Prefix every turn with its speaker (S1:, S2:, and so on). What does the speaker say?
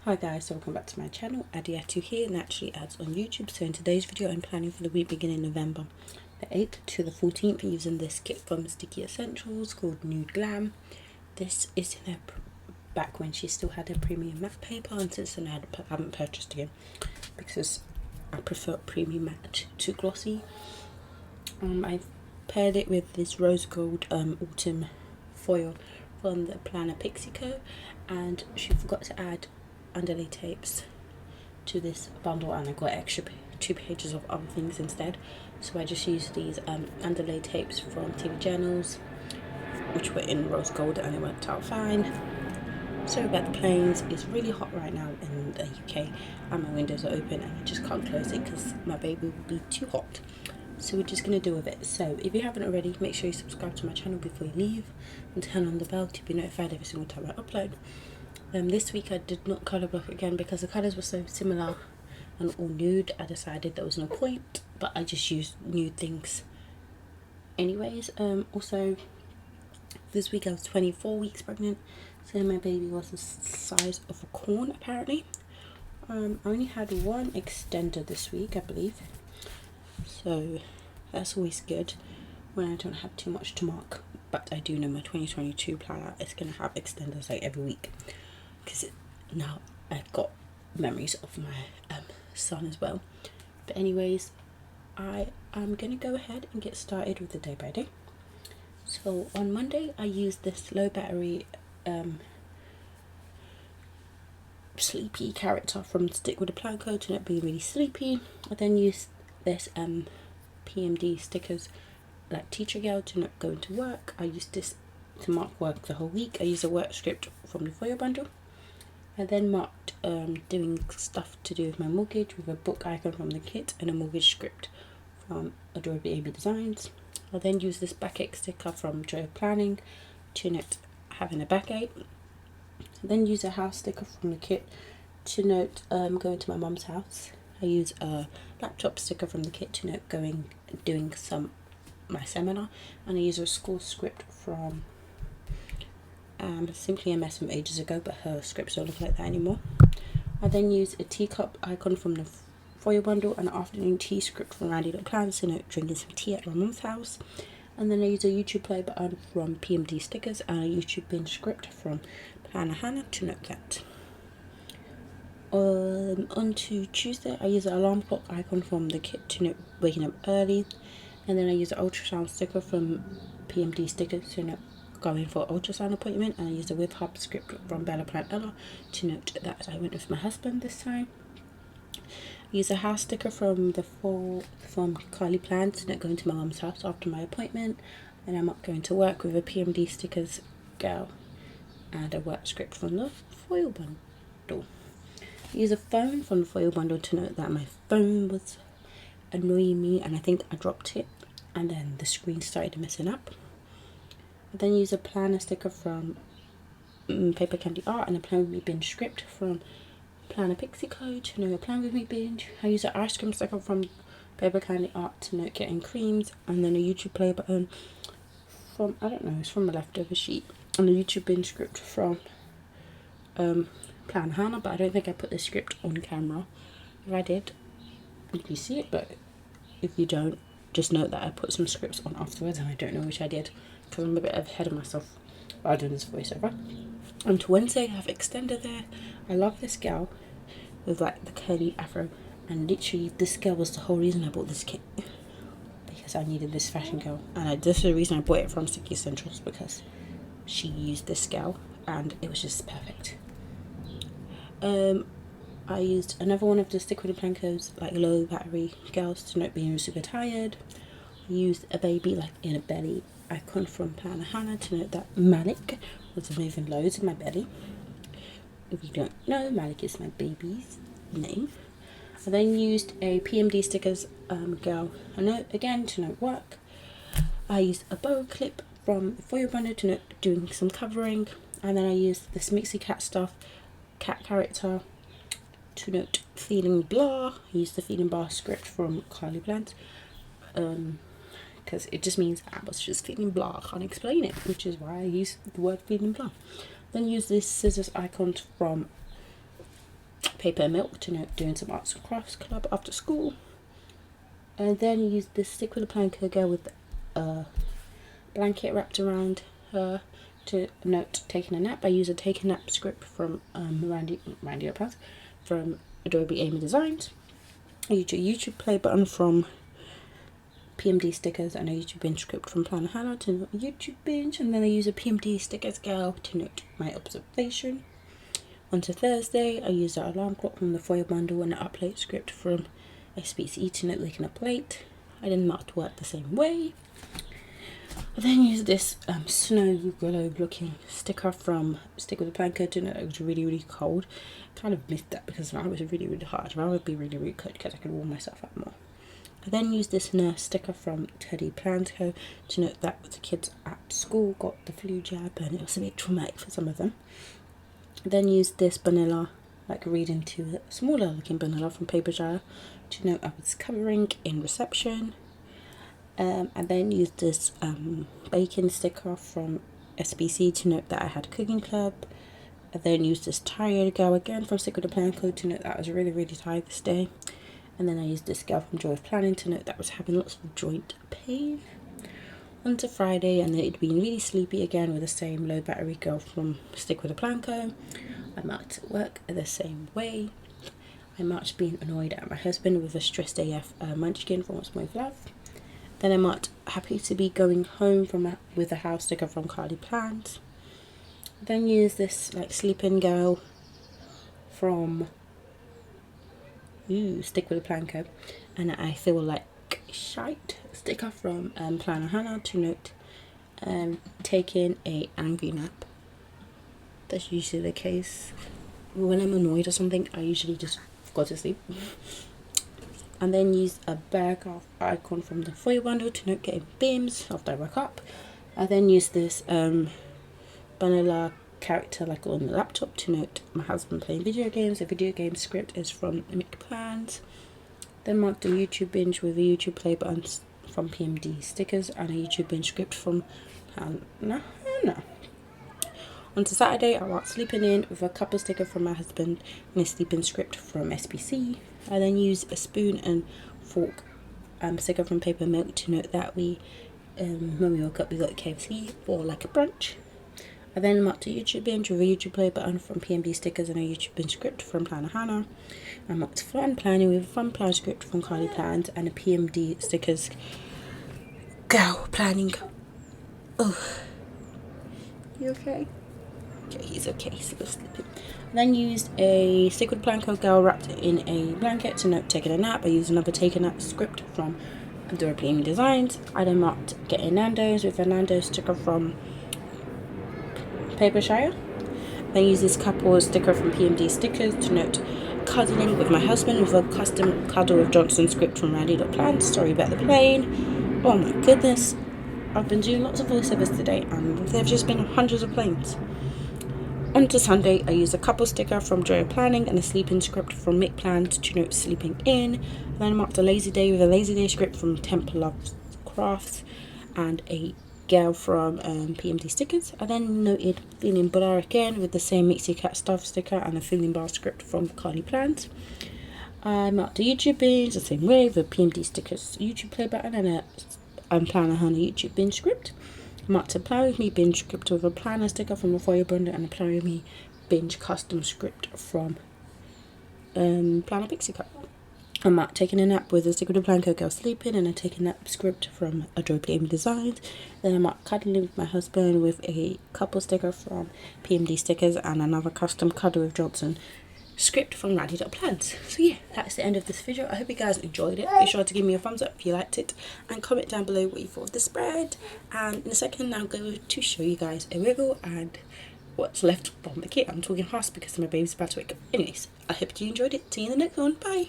S1: Hi guys, so welcome back to my channel. Adiatu here, Naturallyads on YouTube. So in today's video I'm planning for the week beginning November the 8th to the 14th using this kit from Sticky Essentials called Nude Glam. This is in her back when she still had her premium matte paper, and since then I haven't purchased again because I prefer premium matte to glossy. I've paired it with this rose gold autumn foil from the Planner Pixie Co, and she forgot to add underlay tapes to this bundle, and I got extra 2 pages of other things instead, so I just used these underlay tapes from TV Journals, which were in rose gold, and it worked out fine. Sorry about the planes, it's really hot right now in the UK and my windows are open and I just can't close it because my baby will be too hot. So we're just going to deal with it. So if you haven't already, make sure you subscribe to my channel before you leave and turn on the bell to be notified every single time I upload. This week I did not colour block again because the colours were so similar and all nude. I decided there was no point, but I just used nude things anyways. Also this week I was 24 weeks pregnant, so my baby was the size of a corn apparently. I only had one extender this week, I believe, so that's always good when I don't have too much to mark. But I do know my 2022 planner is going to have extenders like every week, because now I've got memories of my son as well. But anyways, I am going to go ahead and get started with the day by day. So on Monday I used this low battery sleepy character from Stick with a Plan Code to not be really sleepy. I then used this PMD stickers like teacher girl to not go into work. I used this to mark work the whole week. I used a work script from the foil bundle. I then marked doing stuff to do with my mortgage with a book icon from the kit and a mortgage script from Adorable AB Designs. I then used this backache sticker from Joy of Planning to note having a backache. I then used a house sticker from the kit to note going to my mum's house. I used a laptop sticker from the kit to note doing my seminar, and I used a school script from Simply a Mess from ages ago, but her scripts don't look like that anymore. I then used a teacup icon from the foil bundle and an afternoon tea script from Randy Plans to note drinking some tea at my mum's house. And then I used a YouTube play button from PMD stickers and a YouTube bin script from Planner Hannah to note that. On to Tuesday, I used an alarm clock icon from the kit to note waking up early, and then I used an ultrasound sticker from PMD stickers to note going for an ultrasound appointment, and I used a with hub script from Bella Plant Ella to note that I went with my husband this time. I used a house sticker from Kylie Plans to note going to my mum's house after my appointment, and I'm not going to work with a PMD stickers girl and a work script from the foil bundle. I used a phone from the foil bundle to note that my phone was annoying me and I think I dropped it and then the screen started messing up. I then used a planner sticker from Paper Candy Art and a Plan With Me Binge script from Planner Pixie Co to note a Plan With Me Binge. I used an ice cream sticker from Paper Candy Art to note getting creams, and then a YouTube play button from, I don't know, it's from a leftover sheet, and a YouTube binge script from Plan Hannah, but I don't think I put the script on camera. If I did, you can see it, but if you don't, just note that I put some scripts on afterwards and I don't know which I did because I'm a bit ahead of myself while doing this voiceover. And to Wednesday, I have extender there. I love this girl with like the curly afro, and literally this girl was the whole reason I bought this kit, because I needed this fashion girl, and this is the reason I bought it from Sticky Essentials, because she used this girl and it was just perfect. I used another one of the Stick With The Plan Codes, like low battery girls to note being super tired. I used a baby like in a belly icon from Planner Hannah to note that Malik was moving loads in my belly. If you don't know, Malik is my baby's name. I then used a PMD stickers girl a note again to note work. I used a bow clip from Foil Bundle to note doing some covering, and then I used this Mixie Cat stuff cat character to note feeling blah. I used the feeling blah script from Kylie Plans because it just means I was just feeling blah. I can't explain it, which is why I use the word feeling blah. Then use this scissors icon from Paper and Milk to note doing some arts and crafts club after school. And then use this Stick with a Planko girl with a blanket wrapped around her to note taking a nap. I use a take a nap script from Naturallyads from Adobe Amy Designs. I use a YouTube play button from PMD stickers and a YouTube binge script from Planner Hannah to note YouTube binge, and then I use a PMD stickers girl to note my observation. On to Thursday, I use an alarm clock from the foil bundle and an upload script from SPC to note waking up late. I then marked work the same way. I then used this snow globe looking sticker from Stick with a Planko to note it was really cold. Kind of missed that because now it was really hard. I would be really cold because I could warm myself up more. I then used this nurse sticker from Teddy Planko to note that the kids at school got the flu jab and it was a bit traumatic for some of them. I then used this vanilla, like reading to a smaller looking vanilla from Paper Jar to note I was covering in reception. I then used this bacon sticker from SBC to note that I had cooking club. I then used this tired girl again from Stick with a Planko to note that I was really tired this day. And then I used this girl from Joy of Planning to note that I was having lots of joint pain. On to Friday, and it'd been really sleepy again with the same low battery girl from Stick with a Planko. I marked work the same way. I marked being annoyed at my husband with a stressed AF munchkin from What's My Love. Then I marked happy to be going home with a house sticker from Carly Plans. Then used this like sleeping girl from Stick with a Planko, and I feel like shite sticker from Planner Hannah to note taking a angry nap. That's usually the case. When I'm annoyed or something, I usually just go to sleep. And then use a bag of icon from the foil bundle to note getting beams after I woke up. I then use this vanilla character like on the laptop to note my husband playing video games. The video game script is from Mick Plans. Then marked a YouTube binge with a YouTube play button from PMD stickers and a YouTube binge script from Hannah. On to Saturday, I marked sleeping in with a couple sticker from my husband and a sleeping script from SPC. I then used a spoon and fork sticker from Paper Milk to note that when we woke up we got KFC for like a brunch. I then marked a YouTube binge with a YouTube play button from PMD stickers and a YouTube binge script from Planner Hannah. I marked fun planning with a fun plan script from Carly Plans and a PMD stickers girl planning. Oh, you okay? Okay, he's okay. He's still sleeping. I then used a Stick with a Planko girl wrapped in a blanket to note taking a nap. I used another take a nap script from Adobe Amy Designs. I then marked getting Nando's with a Nando's sticker from Papershire. Then use this couple sticker from PMD stickers to note cuddling with my husband with a custom cuddle with Johnson script from Randy.Plans. Sorry about the plane. Oh my goodness, I've been doing lots of voiceovers today and there have just been hundreds of planes. On to Sunday, I used a couple sticker from Joy of Planning and a sleeping script from Mick Plans to note sleeping in. And then I marked a lazy day with a lazy day script from Temple Loves Crafts and a girl from PMD stickers. I then noted feeling bar again with the same Mixie Cat stuff sticker and a feeling bar script from Carly Plans. I marked a YouTube binge the same way with a PMD stickers YouTube play button and a Planner Hannah YouTube binge script. I marked a Plan With Me binge script with a planner sticker from the foil bundle and a Plan With Me binge custom script from Planner Pixie Cup. I marked taking a nap with a Stick with a Planko girl sleeping and a taking a nap script from Adobe Amy Designs. Then I marked cuddling with my husband with a couple sticker from PMD stickers and another custom cuddle with Johnson script from Randy.Plans. So yeah, that's the end of this video. I hope you guys enjoyed it. Be sure to give me a thumbs up if you liked it and comment down below what you thought of the spread. And in a second I'm going to show you guys a wiggle and what's left from the kit. I'm talking fast because my baby's about to wake up. Anyways, I hope you enjoyed it. See you in the next one. Bye.